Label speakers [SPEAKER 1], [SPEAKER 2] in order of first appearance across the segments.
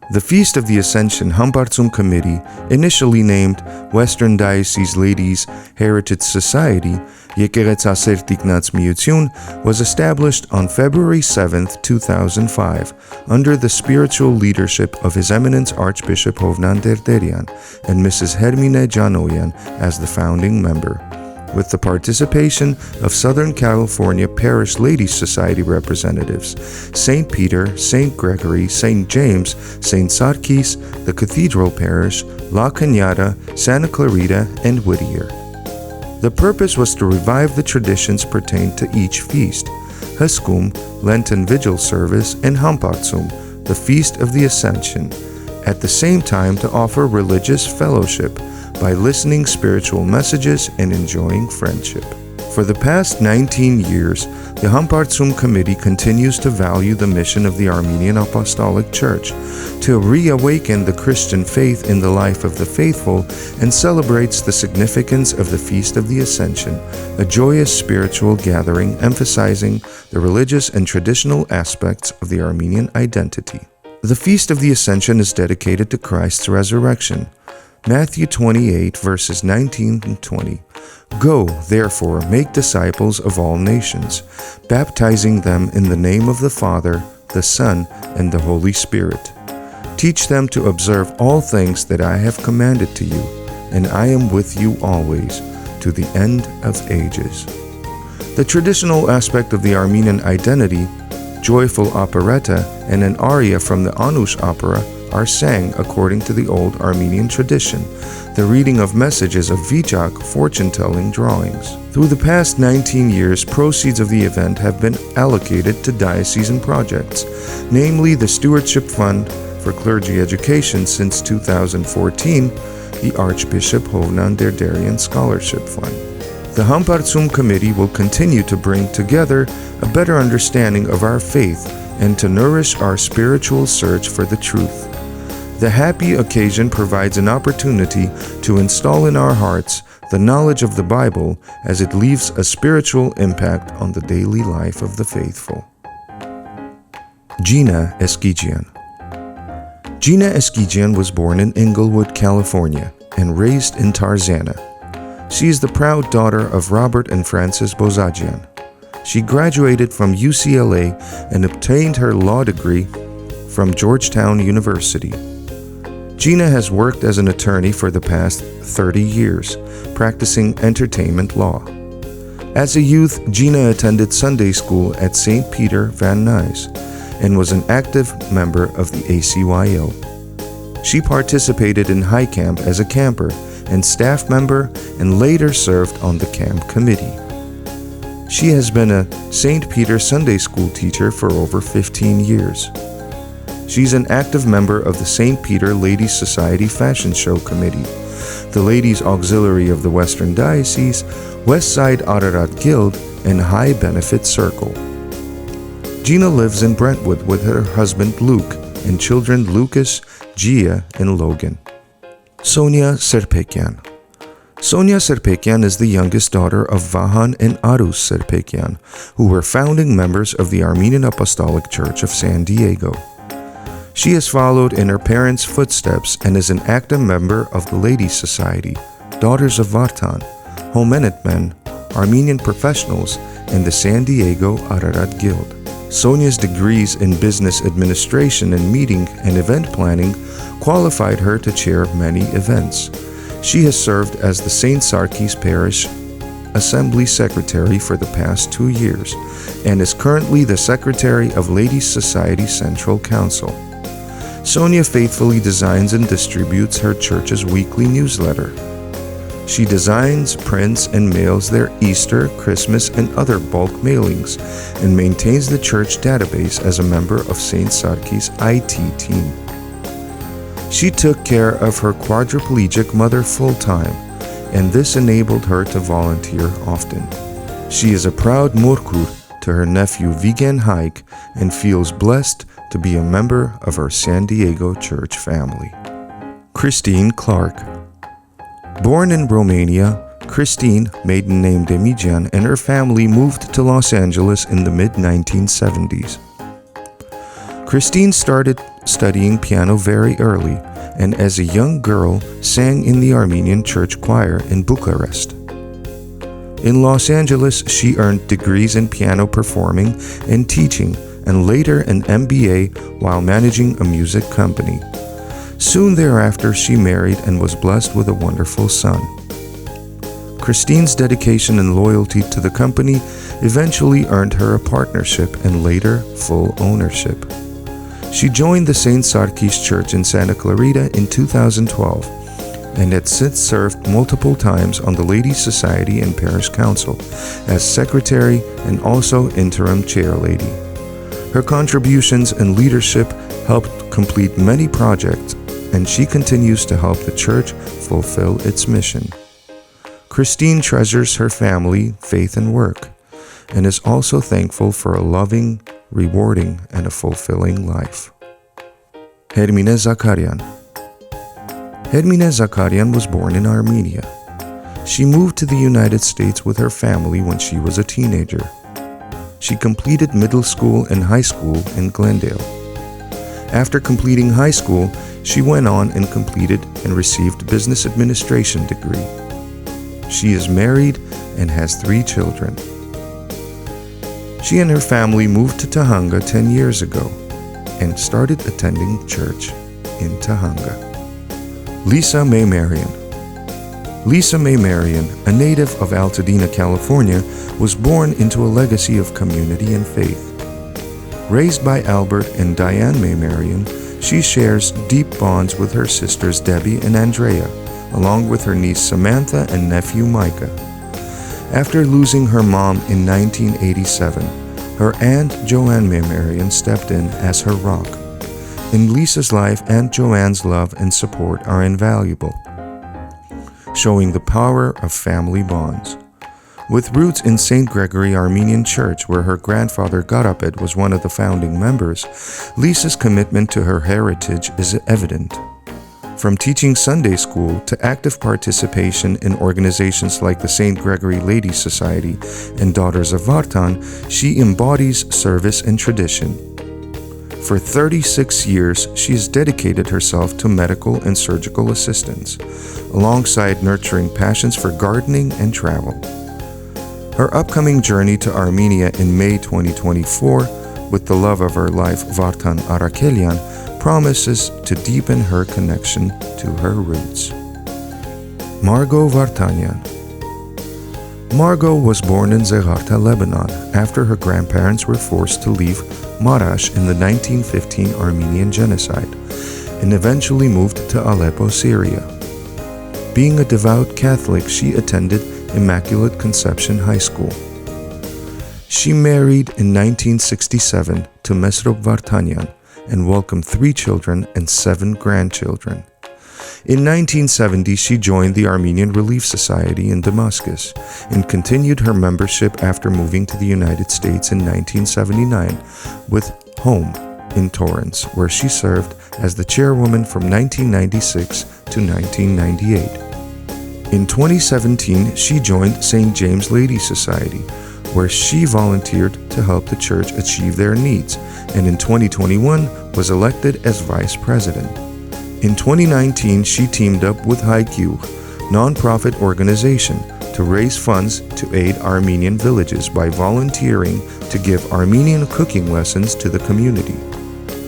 [SPEAKER 1] The Feast of the Ascension Hambartsoum Committee, initially named Western Diocese Ladies Heritage Society, Եկեղեցասեր Տիկնած, was established on February 7, 2005, under the spiritual leadership of His Eminence Archbishop Hovnan Derderian and Mrs. Hermine Janoyan as the founding member, with the participation of Southern California Parish Ladies Society representatives, St. Peter, St. Gregory, St. James, St. Sarkis, the Cathedral Parish, La Cañada, Santa Clarita, and Whittier. The purpose was to revive the traditions pertained to each feast: Hambartsoum, Lenten Vigil Service, and Hambartsoum, the Feast of the Ascension, at the same time to offer religious fellowship by listening spiritual messages and enjoying friendship. For the past 19 years, the Hambartsoum Committee continues to value the mission of the Armenian Apostolic Church to reawaken the Christian faith in the life of the faithful and celebrates the significance of the Feast of the Ascension, a joyous spiritual gathering emphasizing the religious and traditional aspects of the Armenian identity. The Feast of the Ascension is dedicated to Christ's resurrection. Matthew 28, verses 19 and 20. Go, therefore, make disciples of all nations, baptizing them in the name of the Father, the Son, and the Holy Spirit. Teach them to observe all things that I have commanded to you, and I am with you always, to the end of ages. The traditional aspect of the Armenian identity, joyful operetta, and an aria from the Anush opera are sang according to the old Armenian tradition, the reading of messages of Vichak, fortune-telling drawings. Through the past 19 years, proceeds of the event have been allocated to diocesan projects, namely the Stewardship Fund for Clergy Education since 2014, the Archbishop Hovnan Derderian Scholarship Fund. The Hambartsoum Committee will continue to bring together a better understanding of our faith and to nourish our spiritual search for the truth. The happy occasion provides an opportunity to install in our hearts the knowledge of the Bible as it leaves a spiritual impact on the daily life of the faithful. Gina Eskijian. Gina Eskijian was born in Inglewood, California, and raised in Tarzana. She is the proud daughter of Robert and Frances Bozajian. She graduated from UCLA and obtained her law degree from Georgetown University. Gina has worked as an attorney for the past 30 years, practicing entertainment law. As a youth, Gina attended Sunday school at St. Peter Van Nuys and was an active member of the ACYO. She participated in High Camp as a camper and staff member and later served on the camp committee. She has been a St. Peter Sunday school teacher for over 15 years. She's an active member of the St. Peter Ladies Society Fashion Show Committee, the Ladies Auxiliary of the Western Diocese, Westside Ararat Guild, and High Benefit Circle. Gina lives in Brentwood with her husband Luke and children Lucas, Gia, and Logan. Sonia Serpekian. Sonia Serpekian is the youngest daughter of Vahan and Arus Serpekian, who were founding members of the Armenian Apostolic Church of San Diego. She has followed in her parents' footsteps and is an active member of the Ladies Society, Daughters of Vartan, Homenit Men, Armenian Professionals, and the San Diego Ararat Guild. Sonia's degrees in business administration and meeting and event planning qualified her to chair many events. She has served as the St. Sarkis Parish Assembly Secretary for the past 2 years and is currently the Secretary of Ladies Society Central Council. Sonia faithfully designs and distributes her church's weekly newsletter. She designs, prints, and mails their Easter, Christmas, and other bulk mailings, and maintains the church database as a member of St. Sarkis' IT team. She took care of her quadriplegic mother full-time, and this enabled her to volunteer often. She is a proud Murkur to her nephew Vigen Haik and feels blessed to be a member of her San Diego church family. Christine Clark. Born in Romania, Christine, maiden name Demijan, and her family moved to Los Angeles in the mid-1970s. Christine started studying piano very early, and as a young girl sang in the Armenian church choir in Bucharest. In Los Angeles, she earned degrees in piano performing and teaching, and later an MBA while managing a music company. Soon thereafter, she married and was blessed with a wonderful son. Christine's dedication and loyalty to the company eventually earned her a partnership and later full ownership. She joined the St. Sarkis Church in Santa Clarita in 2012 and had since served multiple times on the Ladies' Society and Parish Council as secretary and also interim chairlady. Her contributions and leadership helped complete many projects, and she continues to help the church fulfill its mission. Christine treasures her family, faith, and work, and is also thankful for a loving, rewarding, and a fulfilling life. Hermine Zakarian. Hermine Zakarian was born in Armenia. She moved to the United States with her family when she was a teenager. She completed middle school and high school in Glendale. After completing high school, she went on and completed and received a business administration degree. She is married and has 3 children. She and her family moved to Tahanga 10 years ago and started attending church in Tahanga. Lisa Mae Marion. Lisa Mae Marion, a native of Altadena, California, was born into a legacy of community and faith. Raised by Albert and Diane Mae Marion, she shares deep bonds with her sisters Debbie and Andrea, along with her niece Samantha and nephew Micah. After losing her mom in 1987, her aunt Joanne Mae Marion stepped in as her rock. In Lisa's life, Aunt Joanne's love and support are invaluable, showing the power of family bonds. With roots in St. Gregory Armenian Church, where her grandfather Garapet was one of the founding members, Lisa's commitment to her heritage is evident. From teaching Sunday school to active participation in organizations like the St. Gregory Ladies' Society and Daughters of Vartan, she embodies service and tradition. For 36 years, she has dedicated herself to medical and surgical assistance, alongside nurturing passions for gardening and travel. Her upcoming journey to Armenia in May 2024, with the love of her life, Vartan Arakelian, promises to deepen her connection to her roots. Margot Vartanian. Margot was born in Zagharta, Lebanon, after her grandparents were forced to leave Marash in the 1915 Armenian genocide, and eventually moved to Aleppo, Syria. Being a devout Catholic, she attended Immaculate Conception High School. She married in 1967 to Mesrop Vartanian and welcomed 3 children and 7 grandchildren. In 1970, she joined the Armenian Relief Society in Damascus and continued her membership after moving to the United States in 1979 with home in Torrance, where she served as the chairwoman from 1996 to 1998. In 2017, she joined St. James Ladies' Society, where she volunteered to help the church achieve their needs, and in 2021 was elected as vice president. In 2019, she teamed up with Haikyuu, nonprofit organization, to raise funds to aid Armenian villages by volunteering to give Armenian cooking lessons to the community.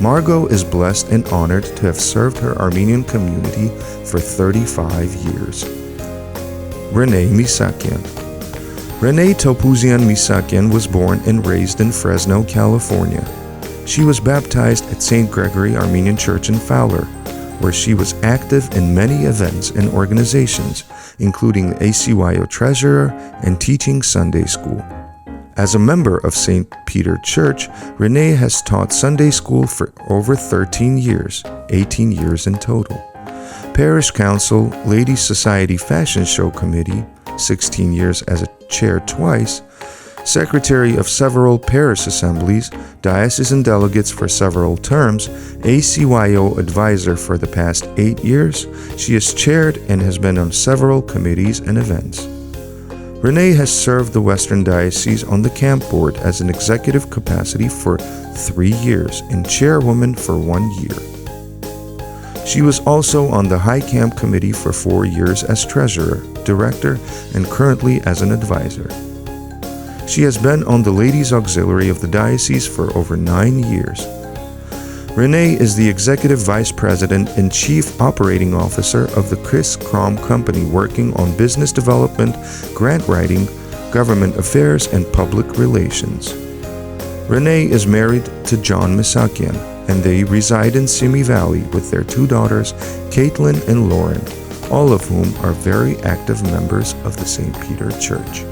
[SPEAKER 1] Margot is blessed and honored to have served her Armenian community for 35 years. Renee Misakian. Renee Topuzian Misakian was born and raised in Fresno, California. She was baptized at St. Gregory Armenian Church in Fowler, where she was active in many events and organizations, including the ACYO treasurer and teaching Sunday school. As a member of St. Peter Church, Renee has taught Sunday school for over 13 years, 18 years in total. Parish Council, Ladies' Society Fashion Show Committee, 16 years as a chair twice, secretary of several parish assemblies, diocesan delegates for several terms, ACYO advisor for the past 8 years. She has chaired and has been on several committees and events. Renee has served the Western Diocese on the camp board as an executive capacity for 3 years and chairwoman for 1 year. She was also on the High Camp Committee for 4 years as treasurer, director, and currently as an advisor. She has been on the Ladies Auxiliary of the Diocese for over 9 years. Renee is the Executive Vice President and Chief Operating Officer of the Chris Crom Company, working on business development, grant writing, government affairs, and public relations. Renee is married to John Misakian, and they reside in Simi Valley with their 2 daughters, Caitlin and Lauren, all of whom are very active members of the St. Peter Church.